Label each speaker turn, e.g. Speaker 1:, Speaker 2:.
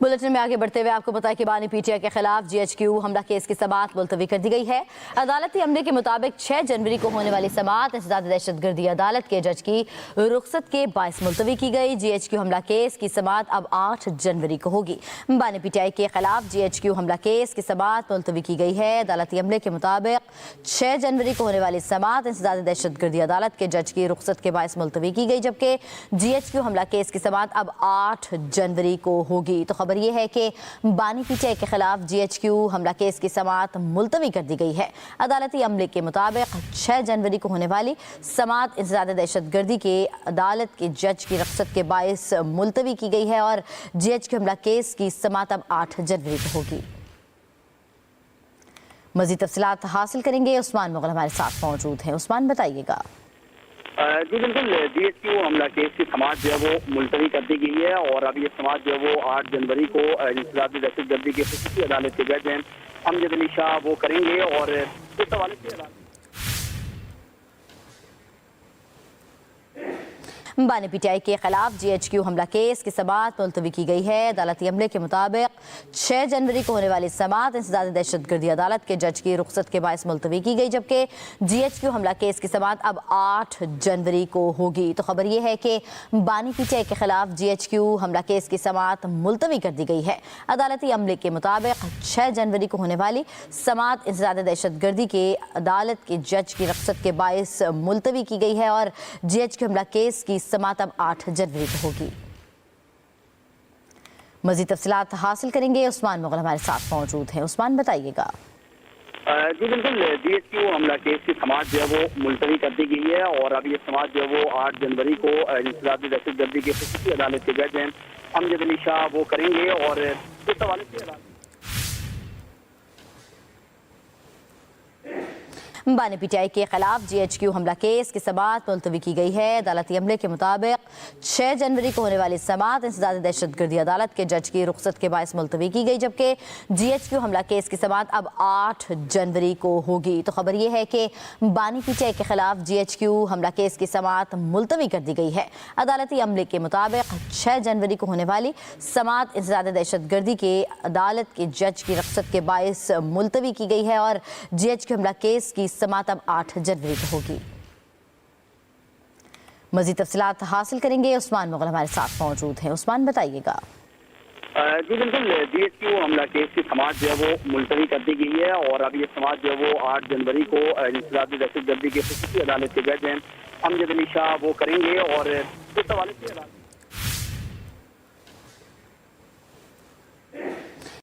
Speaker 1: Bulletin में आगे बढ़ते हुए आपको बताया कि बानी पीटीआई के खिलाफ जीएचक्यू हमला केस की समाअत मुलतवी कर दी गई है। अदालती अमले के मुताबिक 6 जनवरी को होने वाली समाअत इंसदाद दहशतगर्दी अदालत के जज की रुखसत के बायस मुलतवी की गई। जीएचक्यू हमला केस की समाअत अब 8 जनवरी को होगी। बानी पीटीआई के खिलाफ जीएचक्यू हमला केस की समाअत मुलतवी की गई है। अदालती अमले के मुताबिक 6 जनवरी को होने वाली समाअत इंसदाद दहशतगर्दी अदालत के जज की रुखसत के बायस मुलतवी की गई, जबकि जीएचक्यू हमला केस की समाअत अब 8 जनवरी को होगी। तो खबर यह है कि बानी पीटीआई के खिलाफ जीएचक्यू हमला केस की समाअत मुलतवी कर दी गई है। अदालती अमले के मुताबिक 6 जनवरी को होने वाली समाअत इंसदाद दहशतगर्दी के अदालत के जज की रुखसत के बायस मुलतवी की गई है और जीएचक्यू हमला केस की समाअत अब 8 जनवरी को होगी। मजीद तफसीलात हासिल करेंगे। उस्मान मुगल हमारे साथ मौजूद हैं। उस्मान, बताइएगा।
Speaker 2: जी बिल्कुल, जीएचक्यू हमला केस की समाअत जो है वो मुलतवी कर दी गई है और अब ये समाअत जो है वो 8 जनवरी को इंसदाद दहशतगर्दी की खुसूसी अदालत के जज हैं अमजद अली शाह वो करेंगे और इस हवाले से
Speaker 1: बानी पीटीआई के खिलाफ जीएचक्यू हमला केस की समाअत मुलतवी की गई है। अदालती अमले के मुताबिक 6 जनवरी को होने वाली समाअत इंसदाद दहशतगर्दी अदालत के जज की रुखसत के बायस मुलतवी की गई, जबकि जीएचक्यू हमला केस की समाअत अब 8 जनवरी को होगी। तो खबर यह है कि बानी पीटीआई के खिलाफ जीएचक्यू हमला केस की समाअत मुलतवी कर दी गई है। अदालती अमले के मुताबिक 6 जनवरी को होने वाली समाअत इंसदाद दहशतगर्दी के अदालत के जज की रुखसत के बायस मुलतवी की गई है और जीएचक्यू हमला केस की समाअत अब 8 जनवरी को होगी। मजीद तफसीलात हासिल करेंगे। उस्मान मुगल हमारे साथ मौजूद हैं। उस्मान, बताइएगा।
Speaker 2: जी बिल्कुल, जीएचक्यू हमला केस की समाअत जो है वो मुलतवी कर दी गई है और अब ये समाअत जो है वो 8 जनवरी को इंसदाद दहशतगर्दी की खुसूसी अदालत के जज हैं अमजद अली शाह वो करेंगे और इस हवाले से
Speaker 1: बानी पीटीआई के खिलाफ जीएचक्यू हमला केस की समाअत मुलतवी की गई है। अदालती अमले के मुताबिक 6 जनवरी को होने वाली समाअत इंसदाद दहशतगर्दी अदालत के जज की रुखसत के बायस मुलतवी की गई, जबकि जीएचक्यू हमला केस की समाअत अब 8 जनवरी को होगी। तो खबर यह है कि बानी पीटीआई के खिलाफ जीएचक्यू हमला केस की समाअत मुलतवी कर दी गई है। अदालती अमले के मुताबिक 6 जनवरी को होने वाली समाअत इंसदाद दहशतगर्दी के अदालत के जज की रुखसत के बायस मुलतवी की गई है और जीएचक्यू हमला केस की समाअत अब 8 जनवरी को होगी। मजीद तफसीलात हासिल करेंगे। उस्मान मुगल हमारे साथ मौजूद हैं। उस्मान, बताइएगा।
Speaker 2: जी बिल्कुल, जीएचक्यू हमला केस की समाअत जो है वो मुलतवी कर दी गई है और अब ये समाअत जो है वो 8 जनवरी को इंसदाद दहशतगर्दी की खुसूसी अदालत के जज हैं अमजद अली शाह वो करेंगे और इस हवाले से